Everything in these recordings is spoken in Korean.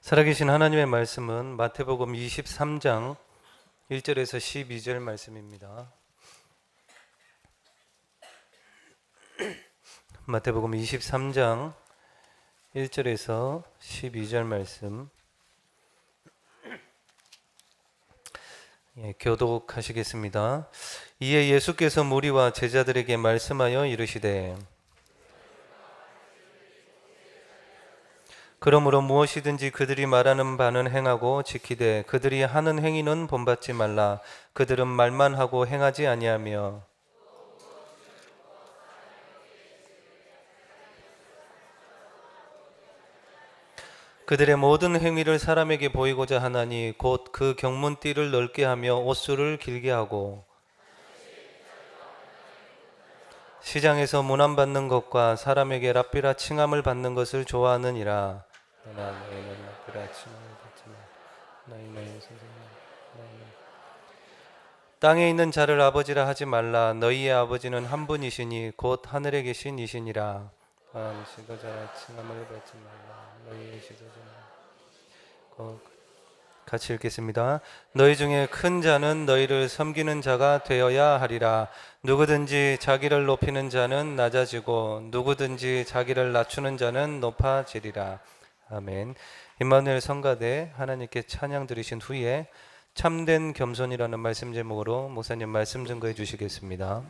살아계신 하나님의 말씀은 마태복음 23장 1절에서 12절 말씀입니다. 마태복음 23장 1절에서 12절 말씀 교독하시겠습니다. 이에 예수께서 무리와 제자들에게 말씀하여 이르시되 그러므로 무엇이든지 그들이 말하는 바는 행하고 지키되 그들이 하는 행위는 본받지 말라. 그들은 말만 하고 행하지 아니하며 그들의 모든 행위를 사람에게 보이고자 하나니 곧 그 경문띠를 넓게 하며 옷수를 길게 하고 시장에서 문안받는 것과 사람에게 랍비라 칭함을 받는 것을 좋아하느니라. 그러나 너희는 랍비라 칭함을 받지 말라. 너희는 선생님 땅에 있는 자를 아버지라 하지 말라. 너희의 아버지는 한 분이시니 곧 하늘에 계신 이시니라. 지도자와 칭함을 받지 말라. 너희의 지도자는 같이 읽겠습니다. 너희 중에 큰 자는 너희를 섬기는 자가 되어야 하리라. 누구든지 자기를 높이는 자는 낮아지고 누구든지 자기를 낮추는 자는 높아지리라. 아멘. 임마누엘 성가대 하나님께 찬양 드리신 후에 참된 겸손이라는 말씀 제목으로 목사님 말씀 증거해 주시겠습니다.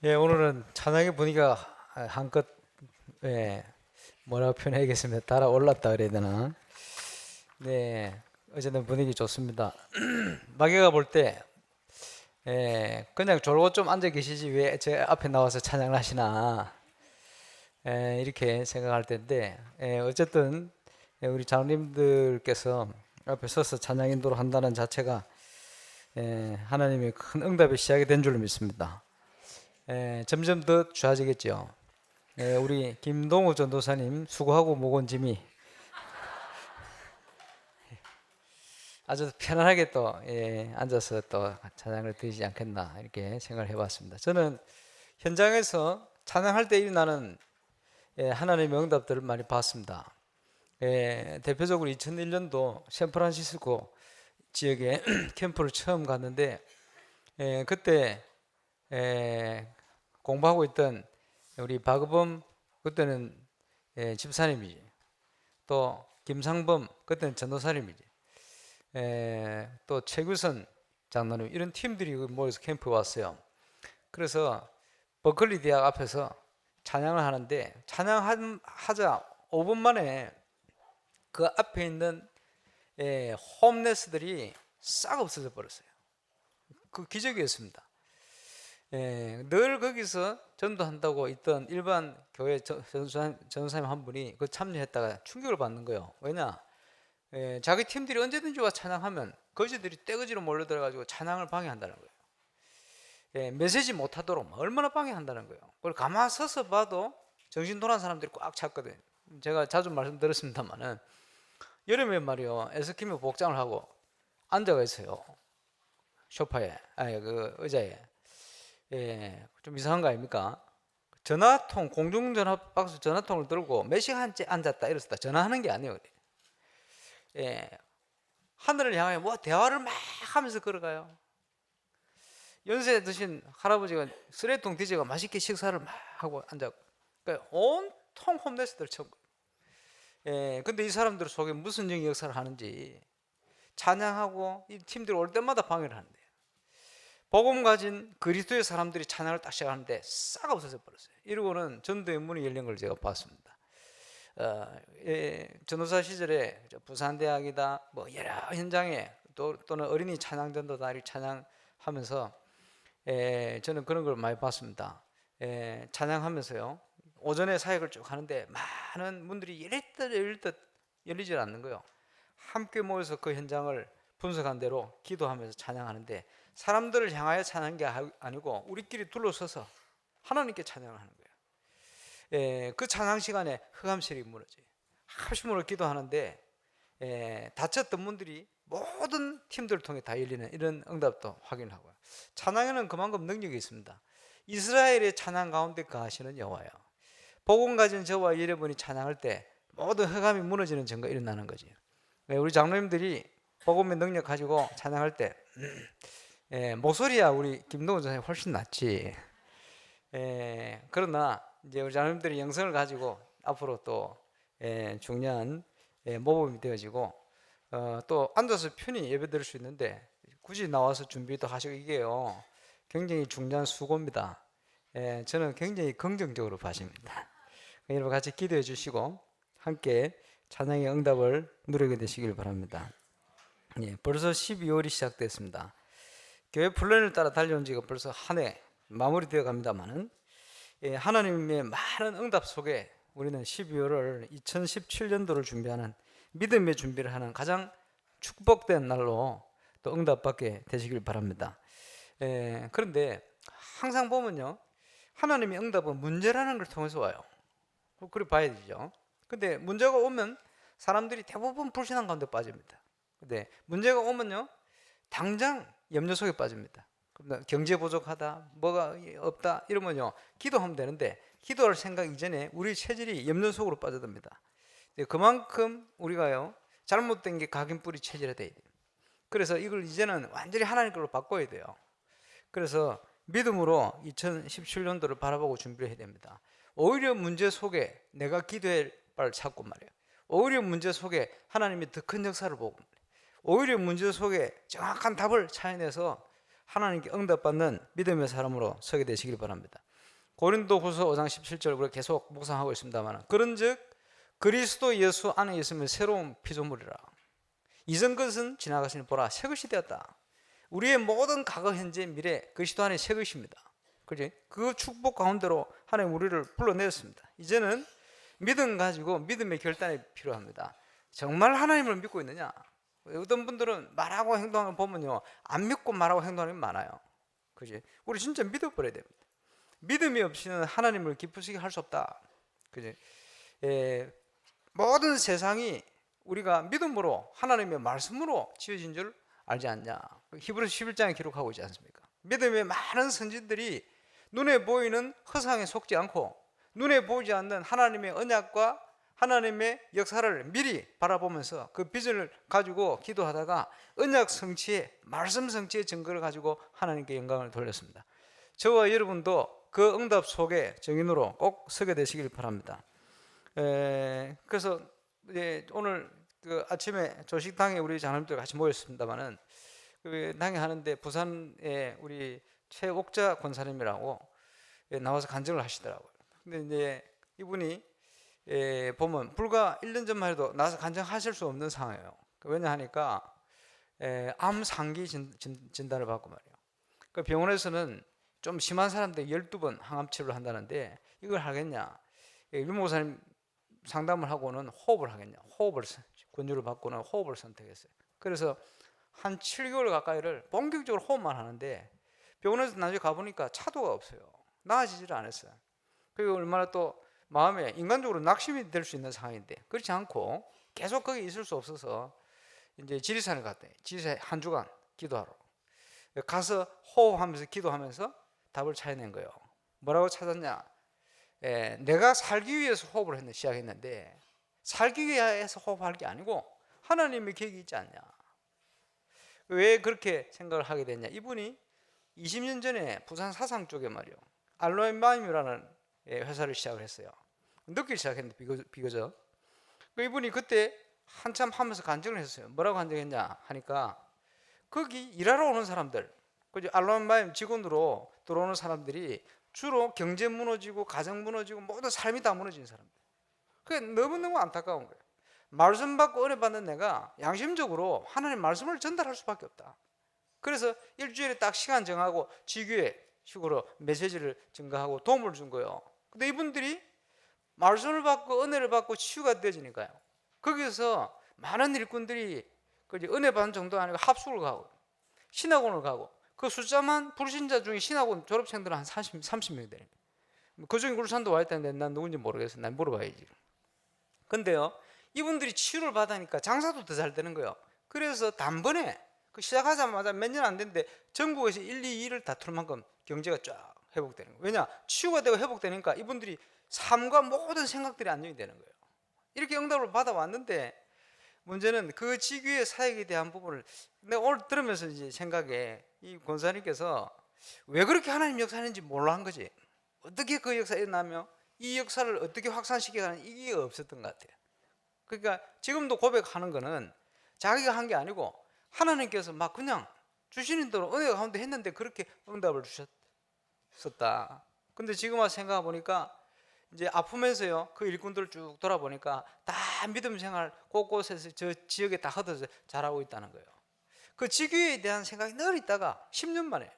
오늘은 찬양의 분위기가 한껏 뭐라고 표현해야겠습니다. 달아올랐다 그래야 되나? 네, 어쨌든 분위기 좋습니다. 마귀가 볼 때 그냥 졸고 좀 앉아 계시지 왜 제 앞에 나와서 찬양을 하시나 이렇게 생각할 텐데 어쨌든 우리 장로님들께서 앞에 서서 찬양 인도를 한다는 자체가 하나님의 큰 응답의 시작이 된 줄로 믿습니다. 점점 더 좋아지겠죠. 우리 김동우 전도사님 수고하고 무거운 짐이 아주 편안하게 또 앉아서 또 찬양을 드리지 않겠나 이렇게 생각을 해봤습니다. 저는 현장에서 찬양할 때 일어나는 하나님의 응답들을 많이 봤습니다. 대표적으로 2001년도 샌프란시스코 지역에 캠프를 처음 갔는데 그때 공부하고 있던 우리 박의범 그때는 집사님이지, 또 김상범 그때는 전도사님이지, 또 최규선 장로님 이런 팀들이 모여서 캠프에 왔어요. 그래서 버클리 대학 앞에서 찬양을 하는데 찬양하자 5분 만에 그 앞에 있는 홈레스들이 싹 없어져 버렸어요. 그 기적이었습니다. 늘 거기서 전도한다고 있던 일반 교회 전도사님 한 분이 그 참여했다가 충격을 받는 거예요. 왜냐? 자기 팀들이 언제든지 와 찬양하면 거지들이 떼거지로 몰려들어가지고 찬양을 방해한다는 거예요. 메시지 못하도록 얼마나 방해한다는 거예요. 그걸 가만 서서 봐도 정신 돌아온 사람들이 꽉 찼거든요. 제가 자주 말씀드렸습니다만은 여름에 말이요 에스키모 복장을 하고 앉아가 있어요. 소파에, 아니 그 의자에. 좀 이상한 거 아닙니까? 전화통, 공중전화 박스 전화통을 들고 몇 시간째 앉았다 이랬다. 전화하는 게 아니에요. 하늘을 향해 뭐 대화를 막 하면서 걸어가요. 연세 드신 할아버지가 쓰레통 뒤져가 맛있게 식사를 막 하고 앉아. 그러니까 온통 홈레스들 쳐. 근데 이 사람들 속에 무슨 영의 역사를 하는지 찬양하고 이 팀들이 올 때마다 방해를 하는데요. 복음 가진 그리스도의 사람들이 찬양을 딱 시작하는데 싹 없어져 버렸어요. 이러고는 전도의 문이 열린 걸 제가 봤습니다. 전도사 시절에 부산대학이다 뭐 여러 현장에 또는 어린이 찬양전도다 이렇게 찬양하면서 저는 그런 걸 많이 봤습니다. 찬양하면서요 오전에 사역을 쭉 하는데 많은 문들이 열릴 듯 열리질 않는 거예요. 함께 모여서 그 현장을 분석한 대로 기도하면서 찬양하는데 사람들을 향하여 찬양한 게 아니고 우리끼리 둘러서서 하나님께 찬양을 하는 거예요. 그 찬양 시간에 흑암실이 무너져요. 합심으로 기도하는데 닫혔던 문들이 모든 팀들을 통해 다 열리는 이런 응답도 확인하고요. 찬양에는 그만큼 능력이 있습니다. 이스라엘의 찬양 가운데 거하시는 여호와여, 복음 가진 저와 여러분이 찬양할 때 모든 흑암이 무너지는 증거가 일어나는 거지. 우리 장로님들이 복음의 능력 가지고 찬양할 때 목소리야 우리 김동훈 전사님 훨씬 낫지. 그러나 이제 우리 장로님들이 영성을 가지고 앞으로 또 중요한 모범이 되어지고 또 앉아서 편히 예배 드릴 수 있는데 굳이 나와서 준비도 하시고 이게요 굉장히 중요한 수고입니다. 저는 굉장히 긍정적으로 봐집니다. 여러분 같이 기도해 주시고 함께 찬양의 응답을 누리게 되시길 바랍니다. 벌써 12월이 시작됐습니다. 교회 플랜을 따라 달려온 지가 벌써 한 해 마무리되어 갑니다만은 하나님의 많은 응답 속에 우리는 12월을 2017년도를 준비하는 믿음의 준비를 하는 가장 축복된 날로 또 응답받게 되시길 바랍니다. 그런데 항상 보면요 하나님의 응답은 문제라는 걸 통해서 와요. 그렇게 봐야 되죠. 근데 문제가 오면 사람들이 대부분 불신앙 가운데 빠집니다. 근데 문제가 오면요 당장 염려 속에 빠집니다. 경제 부족하다 뭐가 없다 이러면요 기도하면 되는데 기도할 생각 이전에 우리 체질이 염려 속으로 빠져듭니다. 그만큼 우리가요 잘못된 게 각인뿌리 체질화돼야 돼요. 그래서 이걸 이제는 완전히 하나님 걸로 바꿔야 돼요. 그래서 믿음으로 2017년도를 바라보고 준비를 해야 됩니다. 오히려 문제 속에 내가 기도할 바를 찾고 말이에요. 오히려 문제 속에 하나님의 더 큰 역사를 보고 말이에요. 오히려 문제 속에 정확한 답을 찾아내서 하나님께 응답받는 믿음의 사람으로 서게 되시길 바랍니다. 고린도후서 5장 17절 우리가 계속 묵상하고 있습니다만 그런즉 그리스도 예수 안에 있으면 새로운 피조물이라. 이전 것은 지나가시니 보라 새 것이 되었다. 우리의 모든 과거 현재 미래 그리스도 안에 새 것입니다. 그지? 그 축복 가운데로 하나님 우리를 불러내었습니다. 이제는 믿음 가지고 믿음의 결단이 필요합니다. 정말 하나님을 믿고 있느냐? 어떤 분들은 말하고 행동하는 거 보면요, 안 믿고 말하고 행동하는 게 많아요. 그지? 우리 진짜 믿어버려야 됩니다. 믿음이 없이는 하나님을 기쁘시게 할 수 없다. 그지? 모든 세상이 우리가 믿음으로 하나님의 말씀으로 지어진 줄 알지 않냐? 히브리서 11장에 기록하고 있지 않습니까? 믿음의 많은 선진들이 눈에 보이는 허상에 속지 않고 눈에 보이지 않는 하나님의 언약과 하나님의 역사를 미리 바라보면서 그 비전을 가지고 기도하다가 언약 성취의 말씀 성취의 증거를 가지고 하나님께 영광을 돌렸습니다. 저와 여러분도 그 응답 속에 증인으로 꼭 서게 되시길 바랍니다. 그래서 오늘 그 아침에 조식당에 우리 장로님들 같이 모였습니다만은 그 당에 하는데 부산에 우리 최옥자 권사님이라고 나와서 간증을 하시더라고요. 근데 이제 이분이 보면 불과 1년 전만 해도 나와서 간증하실 수 없는 상황이에요. 왜냐 하니까 암 상기 진단을 받고 말이에요. 그 병원에서는 좀 심한 사람들 12번 항암 치료를 한다는데 이걸 하겠냐? 유목사님 상담을 하고는 호흡을 하겠냐? 호흡을 권유를 받고는 호흡을 선택했어요. 그래서 한 7개월 가까이를 본격적으로 호흡만 하는데 병원에서 나중에 가보니까 차도가 없어요. 나아지지를 않았어요. 그리고 얼마나 또 마음에 인간적으로 낙심이 될 수 있는 상황인데 그렇지 않고 계속 거기 있을 수 없어서 이제 지리산을 갔대. 지리산 한 주간 기도하러 가서 호흡하면서 기도하면서 답을 찾아낸 거예요. 뭐라고 찾았냐? 내가 살기 위해서 호흡을 시작했는데 살기 위해서 호흡할 게 아니고 하나님의 계획이 있지 않냐? 왜 그렇게 생각을 하게 됐냐? 이분이 20년 전에 부산 사상 쪽에 말이요, 알로엠바임이라는 회사를 시작을 했어요. 늦게 시작했는데 비교적 이분이 그때 한참 하면서 간증을 했어요. 뭐라고 간증했냐 하니까 거기 일하러 오는 사람들, 그죠? 알로엠바임 직원으로 들어오는 사람들이 주로 경제 무너지고 가정 무너지고 모든 삶이 다 무너진 사람들. 그게 너무너무 안타까운 거예요. 말씀 받고 은혜 받는 내가 양심적으로 하나님 말씀을 전달할 수밖에 없다. 그래서 일주일에 딱 시간 정하고 지교회 식으로 메시지를 증가하고 도움을 준 거예요. 근데 이분들이 말씀을 받고 은혜를 받고 치유가 되어지니까요. 거기서 많은 일꾼들이 은혜 받는 정도 아니고 합숙을 가고 신학원을 가고 그 숫자만 불신자 중에 신학원 졸업생들은 한 30명 되는 거예요. 그중에 울산도 와 있다는데 난 누군지 모르겠어. 난 물어봐야지. 근데요, 이분들이 치유를 받으니까 장사도 더 잘 되는 거예요. 그래서 단번에 그 시작하자마자 몇 년 안 됐는데 전국에서 1, 2, 2를 다툴 만큼 경제가 쫙 회복되는 거예요. 왜냐? 치유가 되고 회복되니까 이분들이 삶과 모든 생각들이 안정이 되는 거예요. 이렇게 응답을 받아왔는데 문제는 그 직위의 사역에 대한 부분을 내가 오늘 들으면서 이제 생각에 이 권사님께서 왜 그렇게 하나님 역사하는지 몰라 한 거지. 어떻게 그 역사가 일어나며 이 역사를 어떻게 확산시켜가는 이게 없었던 것 같아요. 그러니까 지금도 고백하는 거는 자기가 한 게 아니고 하나님께서 막 그냥 주시는 대로 은혜가 가운데 했는데 그렇게 응답을 주셨었다. 근데 지금 와서 생각해 보니까 이제 아프면서요, 그 일꾼들을 쭉 돌아보니까 다 믿음 생활 곳곳에서 저 지역에 다 흩어져 잘하고 있다는 거예요. 그 직위에 대한 생각이 늘 있다가 10년 만에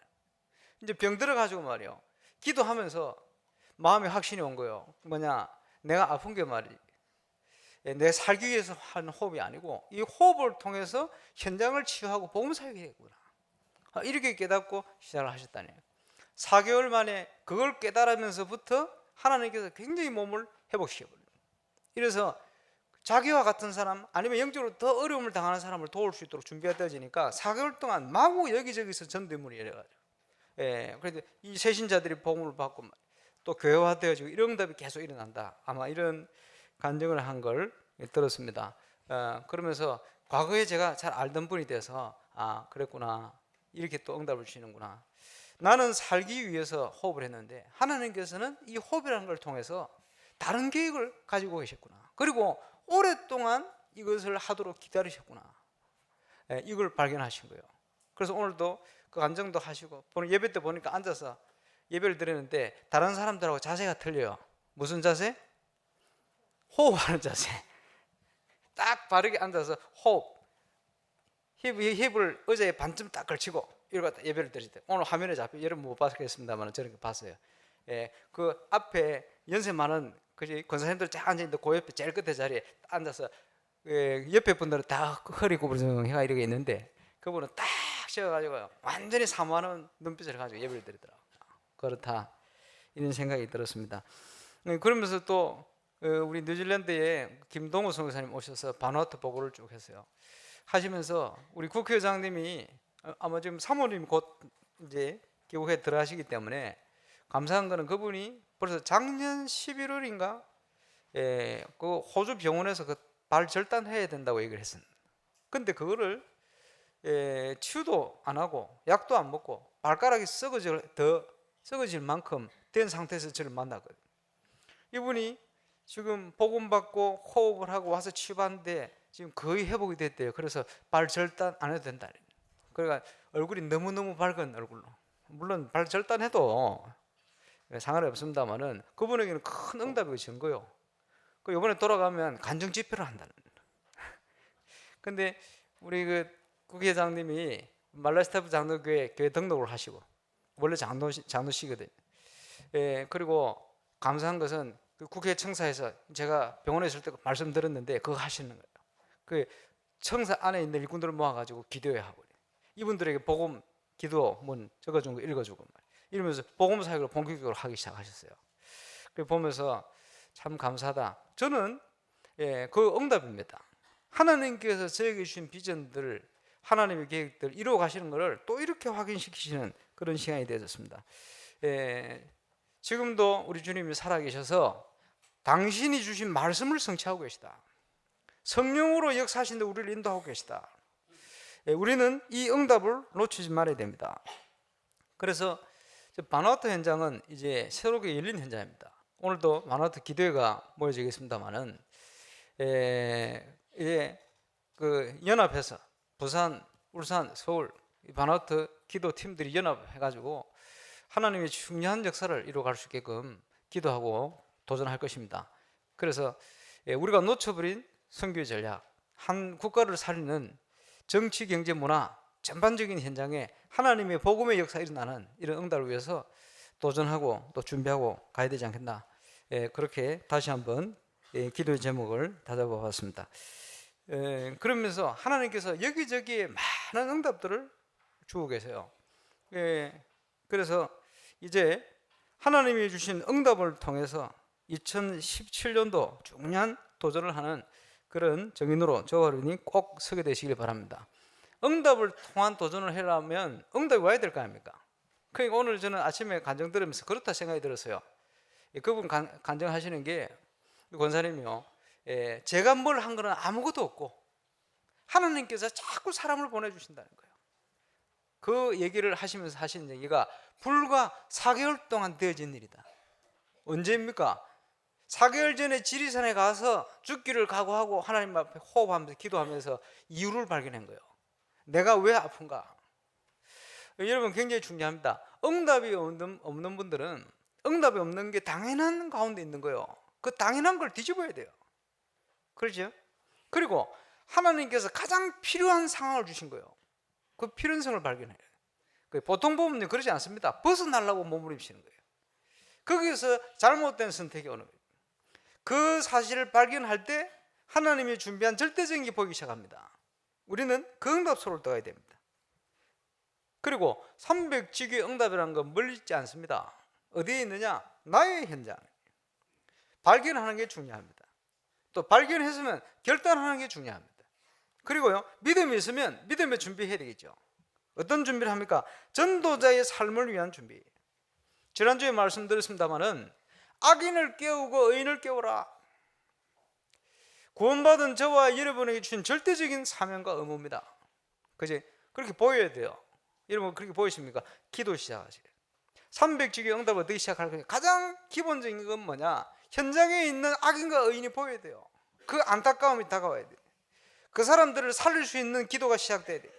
이제 병 들어가지고 말이요, 기도하면서 마음에 확신이 온 거예요. 뭐냐? 내가 아픈 게 말이지, 내 살기 위해서 하는 호흡이 아니고 이 호흡을 통해서 현장을 치유하고 복음 사역이 되구나. 이렇게 깨닫고 시작을 하셨다네요. 4개월 만에 그걸 깨달으면서부터 하나님께서 굉장히 몸을 회복시켜버려요. 이래서 자기와 같은 사람 아니면 영적으로 더 어려움을 당하는 사람을 도울 수 있도록 준비가 되어지니까 4개월 동안 마구 여기저기서 전도문이 열려가지고, 그래서 이 새신자들이 복음을 받고 또 교회화되어지고 이런 응답이 계속 일어난다. 아마 이런 간증을 한 걸 들었습니다. 그러면서 과거에 제가 잘 알던 분이 돼서 그랬구나, 이렇게 또 응답을 주시는구나. 나는 살기 위해서 호흡을 했는데 하나님께서는 이 호흡이라는 걸 통해서 다른 계획을 가지고 계셨구나. 그리고 오랫동안 이것을 하도록 기다리셨구나. 이걸 발견하신 거예요. 그래서 오늘도 그 간증도 하시고, 예배 때 보니까 앉아서 예배를 드리는데 다른 사람들하고 자세가 틀려요. 무슨 자세? 호흡하는 자세. 딱 바르게 앉아서 호흡. 힙을 의자에 반쯤 딱 걸치고 이러고 예배를 드릴 때, 오늘 화면에 잡혀 여러분 못 봤겠습니다만 저렇게 봤어요. 예, 그 앞에 연세 많은 그지 권사님들 쫙 앉아 있는데 그 옆에 제일 끝에 자리에 앉아서 옆에 분들은 다 허리 구부러져가 이렇게 있는데 그분은 딱 쉬어가지고 완전히 사모하는 눈빛을 가지고 예배를 드리더라고요. 그렇다 이런 생각이 들었습니다. 그러면서 또 우리 뉴질랜드에 김동호 선교사님 오셔서 바누아투 보고를 쭉 했어요. 하시면서 우리 국회의장님이 아마 지금 사모님 곧 이제 교회에 들어가시기 때문에 감사한 거는 그분이 벌써 작년 11월인가 그 호주 병원에서 그 발 절단해야 된다고 얘기를 했습니다. 근데 그거를 치유도 안 하고 약도 안 먹고 발가락이 더 썩어질 만큼 된 상태에서 저를 만났거든요. 이분이 지금 복음 받고 호흡을 하고 와서 치유받는데 지금 거의 회복이 됐대요. 그래서 발 절단 안 해도 된다. 그러니까 얼굴이 너무너무 밝은 얼굴로, 물론 발 절단해도 상관이 없습니다만은 그분에게는 큰 응답이 준 거예요. 그 이번에 돌아가면 간증 집회를 한다는. 근데 우리 그 국회의장님이 말라스타프 장로교회 교회 등록을 하시고 원래 장로시거든요. 그리고 감사한 것은 그 국회 청사에서 제가 병원에 있을 때 말씀드렸는데 그거 하시는 거예요. 그 청사 안에 있는 일꾼들을 모아가지고 기도회 하고 이분들에게 복음 기도문 적어준 거 읽어주고 이러면서 복음 사역을 본격적으로 하기 시작하셨어요. 그 보면서 참 감사하다. 저는 그 응답입니다. 하나님께서 저에게 주신 비전들을 하나님의 계획들 이루어 가시는 것을 또 이렇게 확인시키시는 그런 시간이 되었습니다. 지금도 우리 주님이 살아계셔서 당신이 주신 말씀을 성취하고 계시다. 성령으로 역사하시는데 우리를 인도하고 계시다. 우리는 이 응답을 놓치지 말아야 됩니다. 그래서 바누아투 현장은 이제 새롭게 열린 현장입니다. 오늘도 바누아투 기도회가 모여지겠습니다만은 이제 그 연합해서 부산, 울산, 서울 바누아투 기도 팀들이 연합해가지고 하나님의 중요한 역사를 이루어갈 수 있게끔 기도하고 도전할 것입니다. 그래서 우리가 놓쳐버린 선교의 전략, 한 국가를 살리는 정치, 경제, 문화 전반적인 현장에 하나님의 복음의 역사가 일어나는 이런 응답을 위해서 도전하고 또 준비하고 가야 되지 않겠나. 그렇게 다시 한번 기도의 제목을 다잡아 봤습니다. 그러면서 하나님께서 여기저기에 많은 응답들을 주고 계세요. 그래서 이제 하나님이 주신 응답을 통해서 2017년도 중요한 도전을 하는 그런 정인으로 저와 여러분이 꼭 서게 되시길 바랍니다. 응답을 통한 도전을 하려면 응답이 와야 될 거 아닙니까? 그러니까 오늘 저는 아침에 간증 들으면서 그렇다 생각이 들었어요. 그분 간증하시는 게 권사님이요, 제가 뭘 한 거는 아무것도 없고 하나님께서 자꾸 사람을 보내주신다는 거예요. 그 얘기를 하시면서 하시는 얘기가 불과 4개월 동안 되어진 일이다. 언제입니까? 4개월 전에 지리산에 가서 죽기를 각오하고 하나님 앞에 호흡하면서 기도하면서 이유를 발견한 거예요. 내가 왜 아픈가? 여러분 굉장히 중요합니다. 응답이 없는 분들은 응답이 없는 게 당연한 가운데 있는 거예요. 그 당연한 걸 뒤집어야 돼요. 그렇죠? 그리고 하나님께서 가장 필요한 상황을 주신 거예요. 그 필연성을 발견해요. 보통 보면 그러지 않습니다. 벗어나려고 몸부림치는 거예요. 거기서 잘못된 선택이 오는 거예요. 그 사실을 발견할 때 하나님이 준비한 절대적인 게 보이기 시작합니다. 우리는 그 응답소를 떠야 됩니다. 그리고 300지기 응답이라는 건 멀리 있지 않습니다. 어디에 있느냐? 나의 현장. 발견하는 게 중요합니다. 또 발견했으면 결단하는 게 중요합니다. 그리고요, 믿음이 있으면 믿음에 준비해야 되겠죠. 어떤 준비를 합니까? 전도자의 삶을 위한 준비. 지난주에 말씀드렸습니다마는 악인을 깨우고 의인을 깨우라. 구원받은 저와 여러분에게 주신 절대적인 사명과 의무입니다. 그지? 그렇게 보여야 돼요. 여러분 그렇게 보이십니까? 기도 시작하세요. 300주기 응답을 어떻게 시작할 거냐? 가장 기본적인 건 뭐냐? 현장에 있는 악인과 의인이 보여야 돼요. 그 안타까움이 다가와야 돼요. 그 사람들을 살릴 수 있는 기도가 시작돼야 돼요.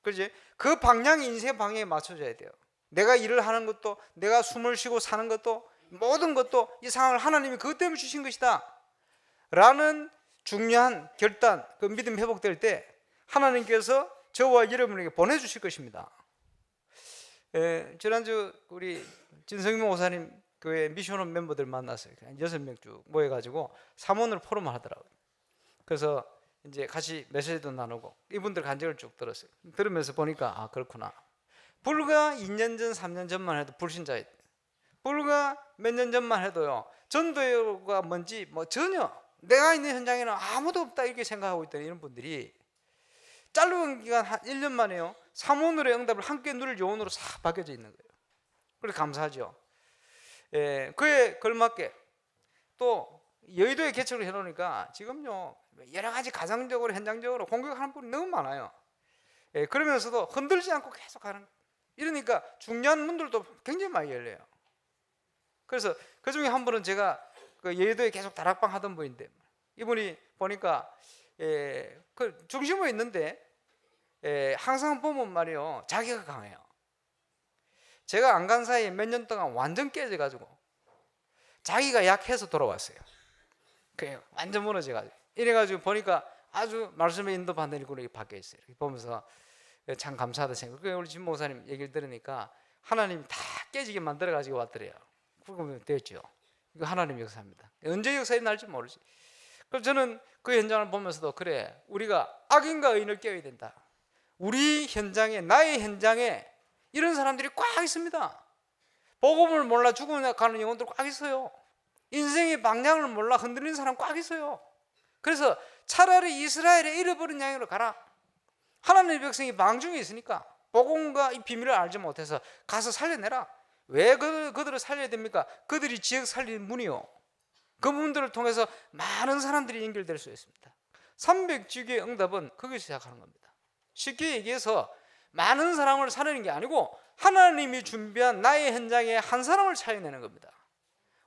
그렇지? 그 방향이 인생의 방향에 맞춰져야 돼요. 내가 일을 하는 것도, 내가 숨을 쉬고 사는 것도, 모든 것도 이 상황을 하나님이 그것 때문에 주신 것이다. 라는 중요한 결단, 그 믿음 회복될 때 하나님께서 저와 여러분에게 보내주실 것입니다. 지난주 우리 진성민 목사님 교회 미션홈 멤버들 만났어요. 6명 쭉 모여가지고 삼원을 포럼을 하더라고요. 그래서 이제 같이 메시지도 나누고 이분들 간증을 쭉 들었어요. 들으면서 보니까 아 그렇구나. 불과 2년 전, 3년 전만 해도 불신자였대. 불과 몇 년 전만 해도요, 전도가 뭔지 뭐 전혀 내가 있는 현장에는 아무도 없다 이렇게 생각하고 있던 이런 분들이 짧은 기간 한 1년 만에요, 삼원으로의 응답을 함께 누릴 요원으로 싹 바뀌어져 있는 거예요. 그래서 감사하죠. 그에 걸맞게 또 여의도에 개척을 해놓으니까 지금요 여러 가지 가정적으로 현장적으로 공격하는 분이 너무 많아요. 그러면서도 흔들지 않고 계속 가는 거예요. 이러니까 중요한 문들도 굉장히 많이 열려요. 그래서 그 중에 한 분은 제가 그 여의도에 계속 다락방 하던 분인데, 이분이 보니까 그 중심에 있는데 항상 보면 말이요 자기가 강해요. 제가 안 간 사이에 몇 년 동안 완전 깨져가지고 자기가 약해서 돌아왔어요. 그래요. 완전 무너져가지고. 이래가지고 보니까 아주 말씀에 인도받는 일꾼이 바뀌어 있어요. 이렇게 보면서 참 감사하다 생각. 그 우리 진 목사님 얘기를 들으니까 하나님 다 깨지게 만들어가지고 왔더래요. 그러면 됐죠. 이거 하나님 역사입니다. 언제 역사에 날지 모르지. 그래서 저는 그 현장을 보면서도 그래, 우리가 악인과 의인을 깨워야 된다. 우리 현장에, 나의 현장에 이런 사람들이 꽉 있습니다. 복음을 몰라 죽어가는 영혼들 꽉 있어요. 인생의 방향을 몰라 흔들리는 사람 꽉 있어요. 그래서 차라리 이스라엘의 잃어버린 양으로 가라. 하나님의 백성이 망중에 있으니까 복음과 이 비밀을 알지 못해서 가서 살려내라. 왜 그들을 살려야 됩니까? 그들이 지역 살리는 문이요. 그 문들을 통해서 많은 사람들이 연결될 수 있습니다. 300지교의 응답은 거기서 시작하는 겁니다. 쉽게 얘기해서 많은 사람을 살리는 게 아니고 하나님이 준비한 나의 현장에 한 사람을 찾아내는 겁니다.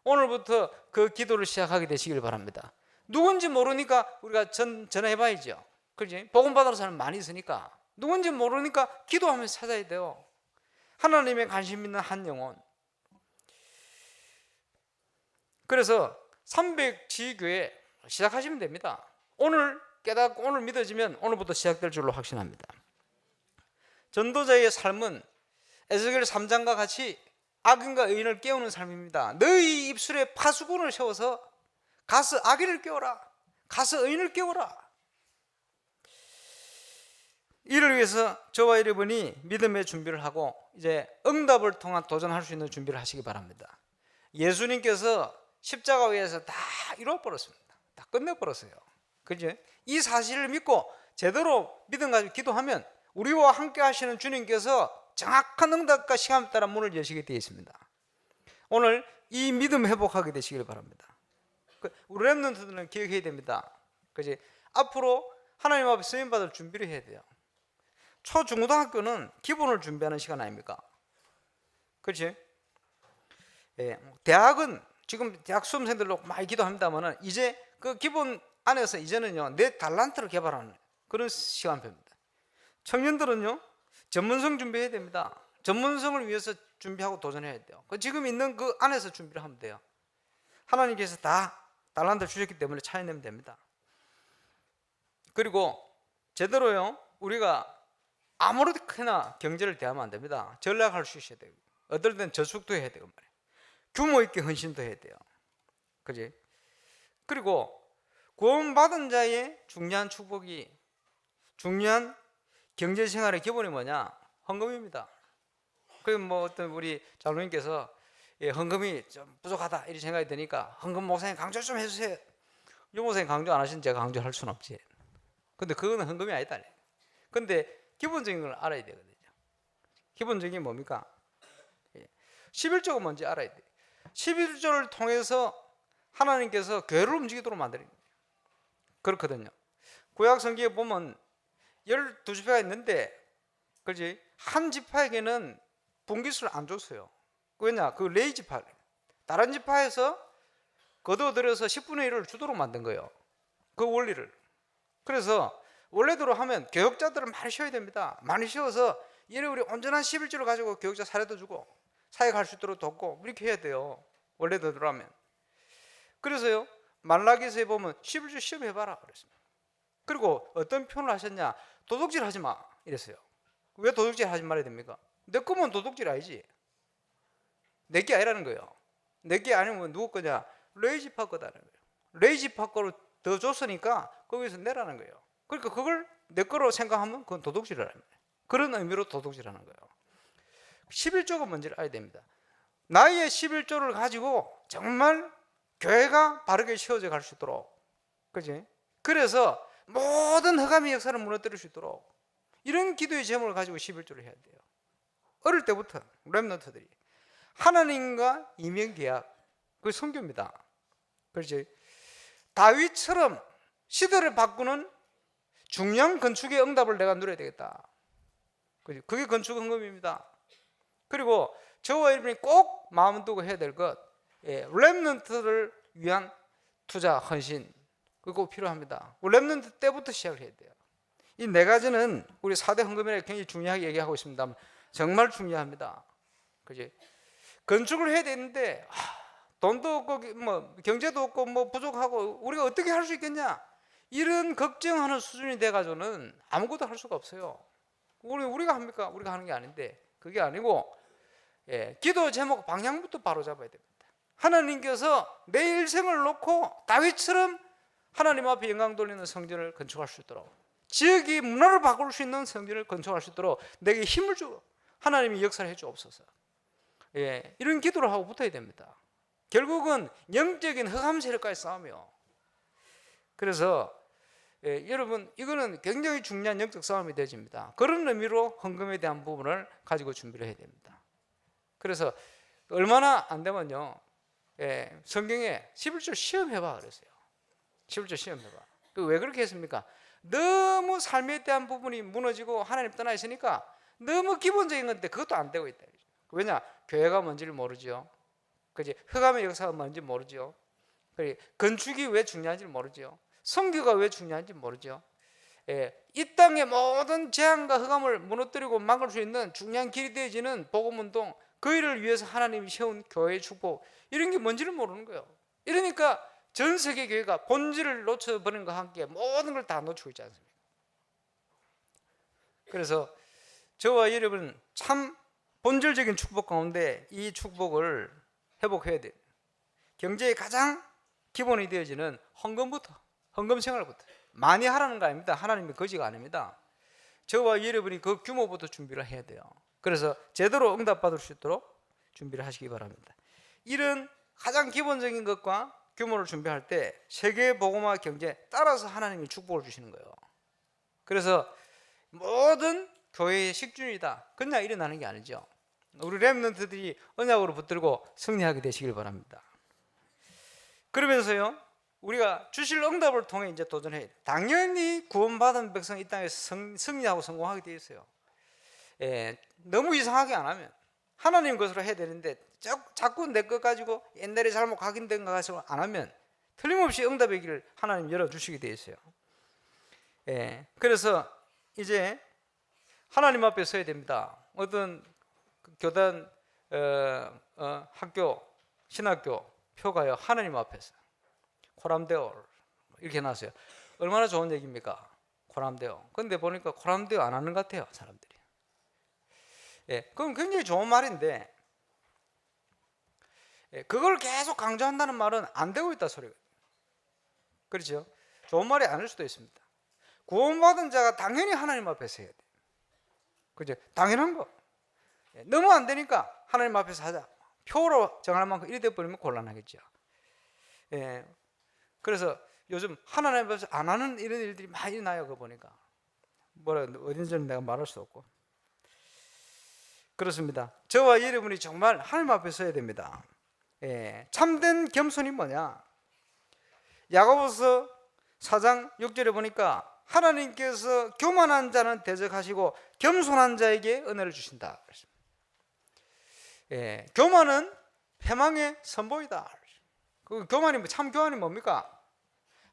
오늘부터 그 기도를 시작하게 되시길 바랍니다. 누군지 모르니까 우리가 전화해봐야죠. 그렇지? 복음 받으러 사람 많이 있으니까 누군지 모르니까 기도하면서 찾아야 돼요. 하나님의 관심 있는 한 영혼. 그래서 300지교회 시작하시면 됩니다. 오늘 깨닫고 오늘 믿어지면 오늘부터 시작될 줄로 확신합니다. 전도자의 삶은 에스겔 3장과 같이 악인과 의인을 깨우는 삶입니다. 너희 입술에 파수꾼을 세워서 가서 악인을 깨워라. 가서 의인을 깨워라. 이를 위해서 저와 여러분이 믿음의 준비를 하고 이제 응답을 통한 도전할 수 있는 준비를 하시기 바랍니다. 예수님께서 십자가 위에서 다 이루어버렸습니다. 다 끝내버렸어요. 그죠? 이 사실을 믿고 제대로 믿음 가지고 기도하면 우리와 함께 하시는 주님께서 정확한 응답과 시간에 따라 문을 여시게 되어 있습니다. 오늘 이 믿음 회복하게 되시길 바랍니다. 우리 랩런트들은 기억해야 됩니다. 그지? 앞으로 하나님 앞에 쓰임받을 준비를 해야 돼요. 초중고등학교는 기본을 준비하는 시간 아닙니까? 그렇지? 대학은 지금 대학 수험생들로 많이 기도합니다만은 이제 그 기본 안에서 이제는요 내 달란트를 개발하는 그런 시간표입니다. 청년들은요 전문성 준비해야 됩니다. 전문성을 위해서 준비하고 도전해야 돼요. 지금 있는 그 안에서 준비를 하면 돼요. 하나님께서 다 달란트를 주셨기 때문에 차려내면 됩니다. 그리고 제대로요 우리가 아무렇게나 경제를 대하면 안 됩니다. 전략할 수 있어야 되고 어떨 때는 저축도 해야 되고 말이에요. 규모 있게 헌신도 해야 돼요. 그지? 그리고 구원받은 자의 중요한 축복이, 중요한 경제 생활의 기본이 뭐냐? 헌금입니다. 그리고 뭐 어떤 우리 장로님께서 헌금이 좀 부족하다 이런 생각이 드니까 헌금 목사님 강조 좀 해주세요. 유 목사님 강조 안 하시는 제가 강조할 수는 없지. 근데 그거는 헌금이 아니다. 근데 기본적인 걸 알아야 되거든요. 기본적인 게 뭡니까? 11조가 뭔지 알아야 돼요. 11조를 통해서 하나님께서 교회를 움직이도록 만드는 거예요. 그렇거든요. 구약 성경에 보면 12지파가 있는데 그렇지? 한 지파에게는 분깃을 안 줬어요. 왜냐? 그 레위 지파, 다른 지파에서 거둬들여서 10분의 1을 주도록 만든 거예요. 그 원리를. 그래서 원래대로 하면 교역자들을 많이 쉬어야 됩니다. 많이 쉬어서 얘네 우리 온전한 11조를 가지고 교역자 사례도 주고 사역할 수 있도록 돕고 이렇게 해야 돼요. 원래대로 하면. 그래서요 말라기서에 보면 11조 시험해봐라 그랬습니다. 그리고 어떤 표현을 하셨냐? 도둑질 하지 마 이랬어요. 왜 도둑질 하지 말아야 됩니까? 내 거면 도둑질 아니지. 내 게 아니라는 거예요. 내 게 아니면 누구 거냐? 레이지파 거다는 거예요. 레이지파 거로 더 줬으니까 거기서 내라는 거예요. 그러니까 그걸 내 거로 생각하면 그건 도둑질이라는 거예요. 그런 의미로 도둑질하는 거예요. 11조가 뭔지를 알아야 됩니다. 나의 11조를 가지고 정말 교회가 바르게 세워져 갈 수 있도록, 그지? 그래서 모든 허감의 역사를 무너뜨릴 수 있도록 이런 기도의 제목을 가지고 11조를 해야 돼요. 어릴 때부터 렘넌트들이 하나님과 이면 계약, 그 성교입니다. 그렇지? 다윗처럼 시대를 바꾸는 중요한 건축의 응답을 내가 누려야 되겠다. 그게 건축 헌금입니다. 그리고 저와 여러분이 꼭 마음 두고 해야 될 것, 렘넌트를 위한 투자, 헌신, 그거 꼭 필요합니다. 렘넌트 때부터 시작을 해야 돼요. 이 네 가지는 우리 4대 헌금이라 굉장히 중요하게 얘기하고 있습니다. 정말 중요합니다. 그지? 건축을 해야 되는데 돈도 없고 뭐 경제도 없고 뭐 부족하고 우리가 어떻게 할 수 있겠냐? 이런 걱정하는 수준이 돼가지고는 아무것도 할 수가 없어요. 우리가 합니까? 우리가 하는 게 아닌데 그게 아니고 기도 제목 방향부터 바로 잡아야 됩니다. 하나님께서 내 일생을 놓고 다윗처럼 하나님 앞에 영광 돌리는 성전을 건축할 수 있도록, 지역의 문화를 바꿀 수 있는 성전을 건축할 수 있도록 내게 힘을 주고 하나님이 역사를 해주옵소서. 이런 기도를 하고 붙어야 됩니다. 결국은 영적인 흑암 세력과의 싸움이요. 그래서 여러분 이거는 굉장히 중요한 영적 싸움이 되어집니다. 그런 의미로 헌금에 대한 부분을 가지고 준비를 해야 됩니다. 그래서 얼마나 안 되면요, 성경에 11조 시험해봐 그랬어요. 11조 시험해봐. 왜 그렇게 했습니까? 너무 삶에 대한 부분이 무너지고 하나님 떠나 있으니까 너무 기본적인 건데 그것도 안 되고 있다. 왜냐? 교회가 뭔지를 모르죠. 그지? 흑암의 역사가 뭔지 모르죠. 건축이 왜 중요한지 모르죠. 성교가 왜 중요한지 모르죠. 이 땅의 모든 재앙과 흑암을 무너뜨리고 막을 수 있는 중요한 길이 되어지는 복음운동, 그 일을 위해서 하나님이 세운 교회의 축복, 이런 게 뭔지를 모르는 거예요. 이러니까 전 세계 교회가 본질을 놓쳐버린 것과 함께 모든 걸 다 놓치고 있지 않습니까? 그래서 저와 여러분 참 본질적인 축복 가운데 이 축복을 회복해야 돼요. 경제의 가장 기본이 되어지는 헌금부터, 헌금 생활부터 많이 하라는 거 아닙니다. 하나님의 거지가 아닙니다. 저와 여러분이 그 규모부터 준비를 해야 돼요. 그래서 제대로 응답받을 수 있도록 준비를 하시기 바랍니다. 이런 가장 기본적인 것과 규모를 준비할 때 세계 복음화 경제 따라서 하나님이 축복을 주시는 거예요. 그래서 모든 교회의 식준이다 그냥 일어나는 게 아니죠. 우리 렘넌트들이 언약으로 붙들고 승리하게 되시길 바랍니다. 그러면서요, 우리가 주실 응답을 통해 이제 도전해야 돼요. 당연히 구원받은 백성이 이 땅에서 승리하고 성공하게 되어 있어요. 너무 이상하게 안 하면 하나님 것으로 해야 되는데 자꾸 내 것 가지고 옛날에 잘못 각인된 거 가지고 안 하면 틀림없이 응답의 길을 하나님 열어주시게 되어 있어요. 그래서 이제 하나님 앞에 서야 됩니다. 어떤 교단, 학교, 신학교 표가요, 하나님 앞에서 코람데오 이렇게 나왔어요. 얼마나 좋은 얘기입니까? 코람데오. 근데 보니까 코람데오 안 하는 것 같아요, 사람들이. 그건 굉장히 좋은 말인데 그걸 계속 강조한다는 말은 안 되고 있다 소리가. 그렇죠? 좋은 말이 아닐 수도 있습니다. 구원받은 자가 당연히 하나님 앞에서 해야 돼. 그죠? 당연한 거. 너무 안 되니까 하나님 앞에서 하자. 표로 정할 만큼 이래 돼버리면 곤란하겠죠. 그래서 요즘 하나님 앞에서 안 하는 이런 일들이 많이 일어나요. 그거 보니까 어딘지 내가 말할 수 없고. 그렇습니다. 저와 여러분이 정말 하나님 앞에 서야 됩니다. 참된 겸손이 뭐냐? 야고보서 4장 6절에 보니까 하나님께서 교만한 자는 대적하시고 겸손한 자에게 은혜를 주신다. 교만은 패망의 선보이다. 그 교만이 참 교만이 뭡니까?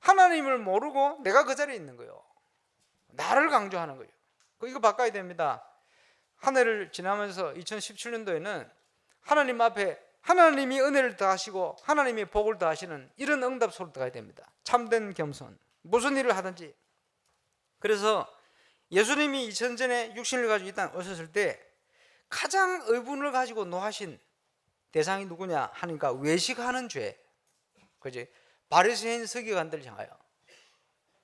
하나님을 모르고 내가 그 자리에 있는 거예요. 나를 강조하는 거예요. 이거 바꿔야 됩니다. 한 해를 지나면서 2017년도에는 하나님 앞에 하나님이 은혜를 더하시고 하나님이 복을 더하시는 이런 응답 속으로 들어가야 됩니다. 참된 겸손, 무슨 일을 하든지. 그래서 예수님이 2000년 전에 육신을 가지고 이 땅에 오셨을 때 가장 의분을 가지고 노하신 대상이 누구냐 하니까 외식하는 죄, 그지? 바리새인 서기관들 향하여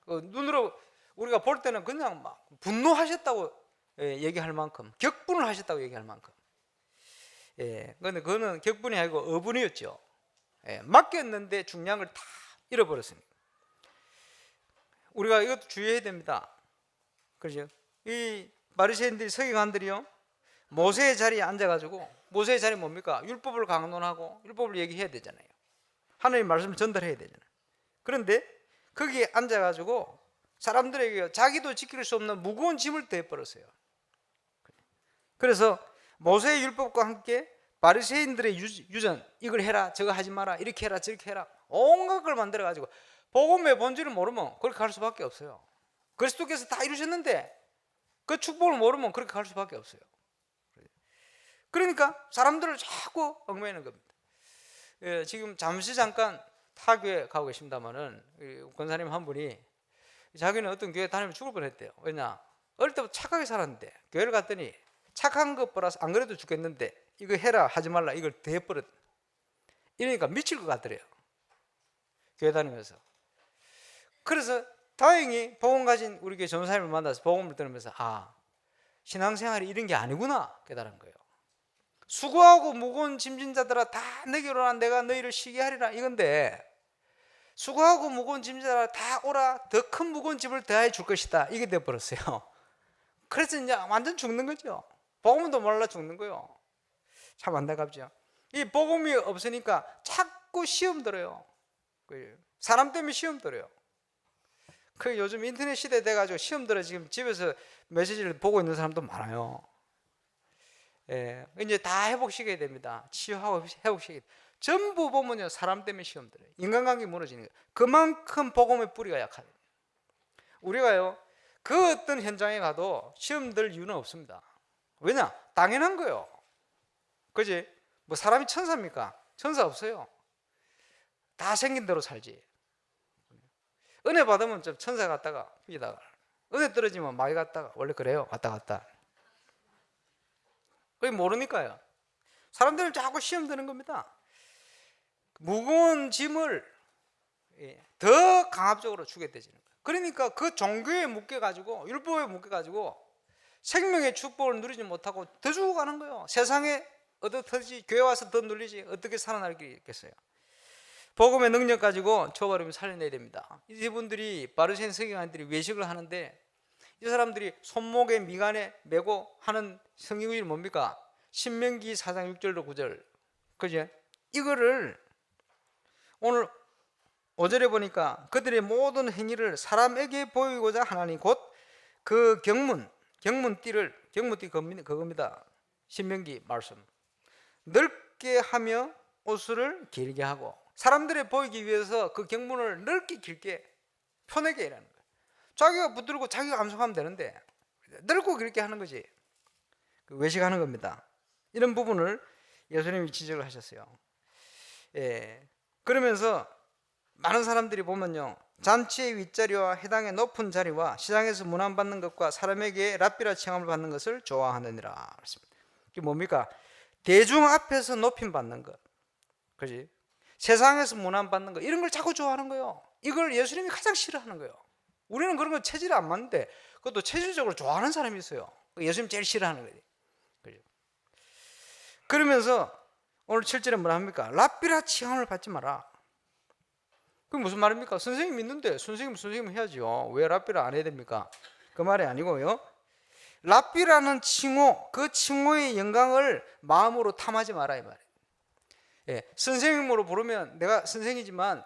그 눈으로 우리가 볼 때는 그냥 막 분노하셨다고 얘기할 만큼, 격분을 하셨다고 얘기할 만큼. 그런데 그거는 격분이 아니고 어분이었죠. 맡겼는데 중량을 다 잃어버렸습니다. 우리가 이것도 주의해야 됩니다. 그렇죠? 이 바리새인들이 서기관들이요, 모세의 자리에 앉아가지고, 모세의 자리 뭡니까? 율법을 강론하고 율법을 얘기해야 되잖아요. 하나님의 말씀을 전달해야 되잖아요. 그런데 거기에 앉아가지고 사람들에게 자기도 지킬 수 없는 무거운 짐을 대버렸어요. 그래서 모세의 율법과 함께 바리새인들의 유전, 이걸 해라, 저거 하지 마라, 이렇게 해라, 저렇게 해라, 온갖 걸 만들어가지고 복음의 본질을 모르면 그렇게 갈 수밖에 없어요. 그리스도께서 다 이루셨는데 그 축복을 모르면 그렇게 갈 수밖에 없어요. 그러니까 사람들을 자꾸 얽매이는 겁니다. 지금 잠깐 타교회 가고 계십니다만은 권사님 한 분이 자기는 어떤 교회 다니면 죽을 뻔했대요. 왜냐? 어릴 때부터 착하게 살았는데 교회를 갔더니 착한 것 플러스 안 그래도 죽겠는데 이거 해라 하지 말라 이걸 대버렸. 이러니까 미칠 것 같더래요. 교회 다니면서. 그래서 다행히 복음 가진 우리 교회 전사님을 만나서 복음을 들으면서 신앙생활이 이런 게 아니구나 깨달은 거예요. 수고하고 무거운 짐진 자들아 다 내게로 오라 내가 너희를 쉬게 하리라 이건데, 수고하고 무거운 짐진 자들아 다 오라 더 큰 무거운 짐을 더해 줄 것이다 이게 돼버렸어요. 그래서 이제 완전 죽는 거죠. 복음도 몰라 죽는 거예요. 참 안타깝죠. 이 복음이 없으니까 자꾸 시험 들어요. 사람 때문에 시험 들어요. 그 요즘 인터넷 시대 돼가지고 시험 들어 지금 집에서 메시지를 보고 있는 사람도 많아요. 이제 다 회복시켜야 됩니다. 치유하고 회복시켜야 됩니다. 전부 보면요 사람 때문에 시험 들어요. 인간관계 무너지는 거예요. 그만큼 복음의 뿌리가 약하다. 우리가요 그 어떤 현장에 가도 시험 들 이유는 없습니다. 왜냐? 당연한 거예요. 그지? 뭐 사람이 천사입니까? 천사 없어요. 다 생긴 대로 살지. 은혜 받으면 좀 천사 갔다가 휘다가, 은혜 떨어지면 마귀 갔다가, 원래 그래요. 왔다 갔다. 그게 모르니까요. 사람들은 자꾸 시험 드는 겁니다. 무거운 짐을 더 강압적으로 주게 되지는 거예요. 그러니까 그 종교에 묶여가지고 율법에 묶여가지고 생명의 축복을 누리지 못하고 더 죽어가는 거예요. 세상에 얻어터지 교회 와서 더 눌리지 어떻게 살아날 게 있겠어요. 복음의 능력 가지고 저버리면 살려내야 됩니다. 이분들이 바리새인 서기관들이 외식을 하는데 이 사람들이 손목에 미간에 메고 하는 성경이 뭡니까? 신명기 4장 6절로 9절. 그죠? 이거를 오늘 5절에 보니까 그들의 모든 행위를 사람에게 보이고자 하나니 곧 그 경문띠 그겁니다. 신명기 말씀. 넓게 하며 옷을 길게 하고 사람들에 보이기 위해서 그 경문을 넓게 길게 펴내게 이라는 거예요. 자기가 붙들고 자기가 감속하면 되는데 넓고 길게 하는 거지. 외식하는 겁니다. 이런 부분을 예수님이 지적을 하셨어요. 그러면서 많은 사람들이 보면요 잔치의 윗자리와 해당의 높은 자리와 시장에서 문안받는 것과 사람에게 랍비라 칭함을 받는 것을 좋아하느니라. 이게 뭡니까? 대중 앞에서 높임 받는 것, 그지? 세상에서 문안받는 것 이런 걸 자꾸 좋아하는 거예요. 이걸 예수님이 가장 싫어하는 거예요. 우리는 그런 거 체질이 안 맞는데 그것도 체질적으로 좋아하는 사람이 있어요. 예수님 제일 싫어하는 거예요. 그죠? 그러면서 오늘 7절에 뭐라 합니까? 랍비라 칭함을 받지 마라. 그게 무슨 말입니까? 선생님 믿는데 선생님 해야죠. 왜 랍비라 안 해야 됩니까? 그 말이 아니고요. 랍비라는 칭호, 그 칭호의 영광을 마음으로 탐하지 마라 이 말이에요. 선생님으로 부르면 내가 선생이지만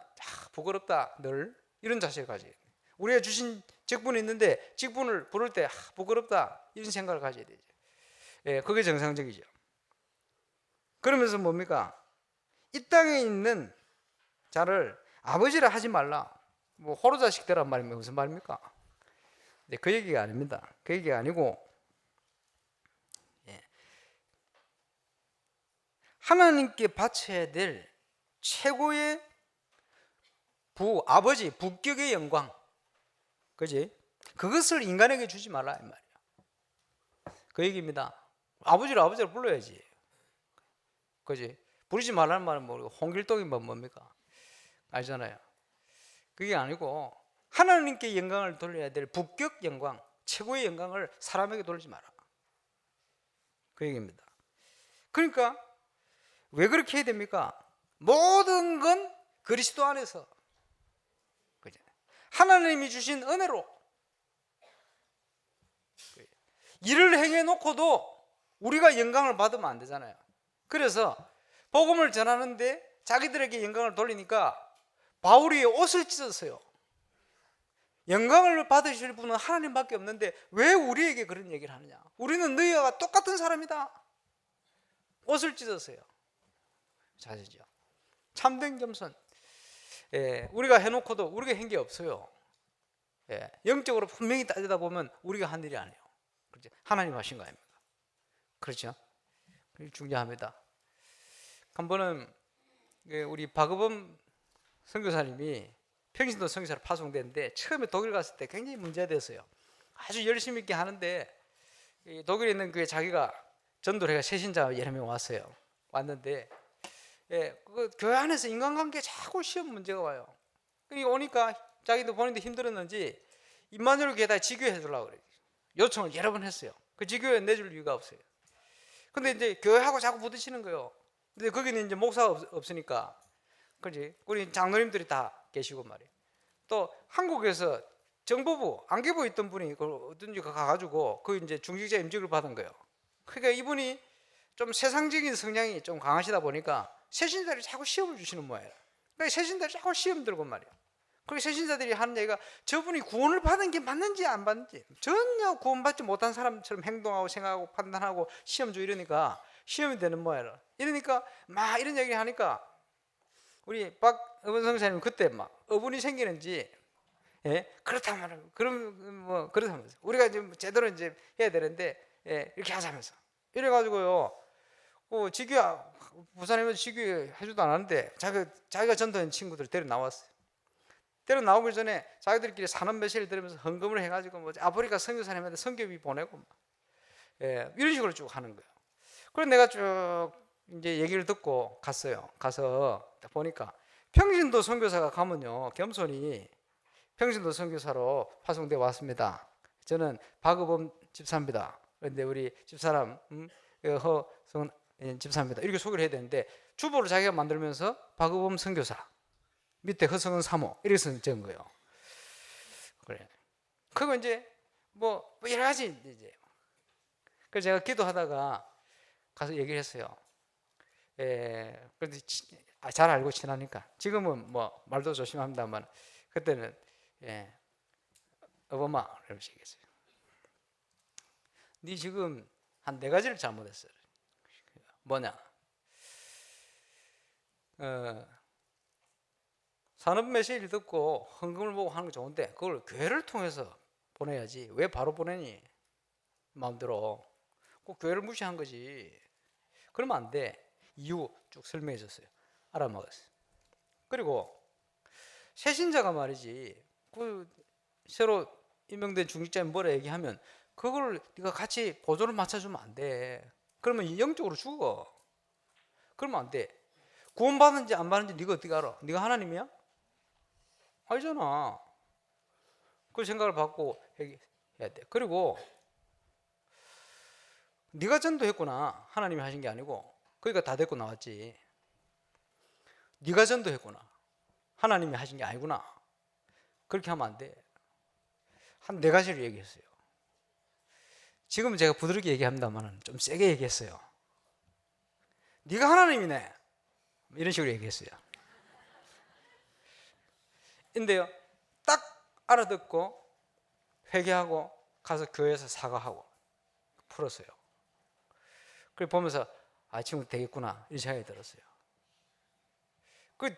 부끄럽다 늘 이런 자세를 가져야 돼요. 우리가 주신 직분이 있는데 직분을 부를 때 부끄럽다 이런 생각을 가져야 되죠. 그게 정상적이죠. 그러면서 뭡니까? 이 땅에 있는 자를 아버지라 하지 말라. 뭐 호로자식 되란 말입니까? 무슨 말입니까? 그 얘기가 아닙니다. 그 얘기가 아니고 하나님께 바쳐야 될 최고의 아버지 부격의 영광, 그지? 그것을 인간에게 주지 말라 이 말이야. 그 얘기입니다. 아버지로 불러야지, 그지? 부르지 말라는 말은 뭐 홍길동이면 뭡니까? 알잖아요. 그게 아니고 하나님께 영광을 돌려야 될 부격 영광, 최고의 영광을 사람에게 돌리지 마라, 그 얘기입니다. 그러니까 왜 그렇게 해야 됩니까? 모든 건 그리스도 안에서, 그죠? 하나님이 주신 은혜로 일을 행해 놓고도 우리가 영광을 받으면 안 되잖아요. 그래서 복음을 전하는데 자기들에게 영광을 돌리니까 바울이 옷을 찢었어요. 영광을 받으실 분은 하나님밖에 없는데 왜 우리에게 그런 얘기를 하느냐? 우리는 너희와 똑같은 사람이다. 옷을 찢었어요. 자세죠. 참된 겸손. 우리가 해놓고도 우리가 한 게 없어요. 영적으로 분명히 따지다 보면 우리가 한 일이 아니에요. 그렇죠? 하나님 하신 거 아닙니까? 그렇죠? 중요합니다. 한 번은 우리 박의범 선교사님이 평신도 선교사로 파송됐는데 처음에 독일 갔을 때 굉장히 문제가 됐어요. 아주 열심히 있게 하는데 독일에 있는 교회 자기가 전도를 해가 새신자 여러 명 왔어요. 왔는데 그 교회 안에서 인간관계에 자꾸 시험 문제가 와요. 오니까 자기도 본인도 힘들었는지 임마누엘 교회에다 지교해 주려고 그래요. 요청을 여러 번 했어요. 그 지교에 내줄 이유가 없어요. 근데 이제 교회하고 자꾸 부딪히는 거예요. 근데 거기는 이제 목사가 없으니까, 그렇지? 우리 장로님들이 다 계시고 말이에요. 또 한국에서 정보부, 안개부에 있던 분이 어떤지 가가지고 그 이제 중직자 임직을 받은 거예요. 그러니까 이분이 좀 세상적인 성향이 좀 강하시다 보니까 새신자들이 자꾸 시험을 주시는 모양이에요. 그러니까 새신자들이 자꾸 시험 들고 말이에요. 그리고 새신자들이 하는 얘기가 저분이 구원을 받은 게 맞는지 안 받는지, 전혀 구원받지 못한 사람처럼 행동하고 생각하고 판단하고 시험 주 이러니까 시험이 되는 모양이에요. 이러니까 막 이런 얘기를 하니까 우리 박의원 선생님 그때 막 어분이 생기는지, 그렇다 말하고 그럼 뭐 그렇다면서 우리가 지금 제대로 이제 해야 되는데 이렇게 하자면서 이래가지고요. 지교 부산에서 지교 해주도 않았는데 자기가 전도한 친구들 데려 나왔어요. 데려 나오기 전에 자기들끼리 산업 매실을 들으면서 헌금을 해가지고 뭐 아프리카 선교사님한테 선교비 보내고 이런 식으로 쭉 하는 거예요. 그래서 내가 쭉 이제 얘기를 듣고 갔어요. 가서 보니까 평신도 선교사가 가면요, 겸손히 평신도 선교사로 파송되어 왔습니다. 저는 박의범 집사입니다. 그런데 우리 집사람 허성 집사입니다. 이렇게 소개를 해야 되는데 주보를 자기가 만들면서 박의범 선교사 밑에 허성은 사모 이렇게 쓴 거예요. 그래. 그거 이제 뭐 여러 가지 이제. 그래서 제가 기도하다가 가서 얘기를 했어요. 그런데 잘 알고 친하니까 지금은 뭐 말도 조심합니다만 그때는 어버마 이렇게 얘기했어요. 네 지금 한 4가지를 잘못했어요. 뭐냐? 산업 메시지를 듣고 헌금을 보고 하는 거 좋은데 그걸 교회를 통해서 보내야지 왜 바로 보내니? 마음대로. 꼭 교회를 무시한 거지. 그러면 안 돼. 이유 쭉 설명해 줬어요. 알아먹었어요. 그리고 새신자가 말이지 그 새로 임명된 중직자인 뭐라 얘기하면 그걸 네가 같이 보조를 맞춰주면 안 돼. 그러면 영적으로 죽어. 그러면 안 돼. 구원받는지 안 받는지 네가 어떻게 알아? 네가 하나님이야? 알잖아. 그 생각을 받고 해야 돼. 그리고 네가 전도했구나. 하나님이 하신 게 아니고 그러니까 다 데리고 나왔지. 네가 전도했구나. 하나님이 하신 게 아니구나. 그렇게 하면 안 돼. 한 4가지를 얘기했어요. 지금은 제가 부드럽게 얘기합니다만 좀 세게 얘기했어요. 네가 하나님이네. 이런 식으로 얘기했어요. 근데요, 딱 알아듣고 회개하고 가서 교회에서 사과하고 풀었어요. 그걸 보면서 지금 되겠구나 이런 생각이 들었어요. 그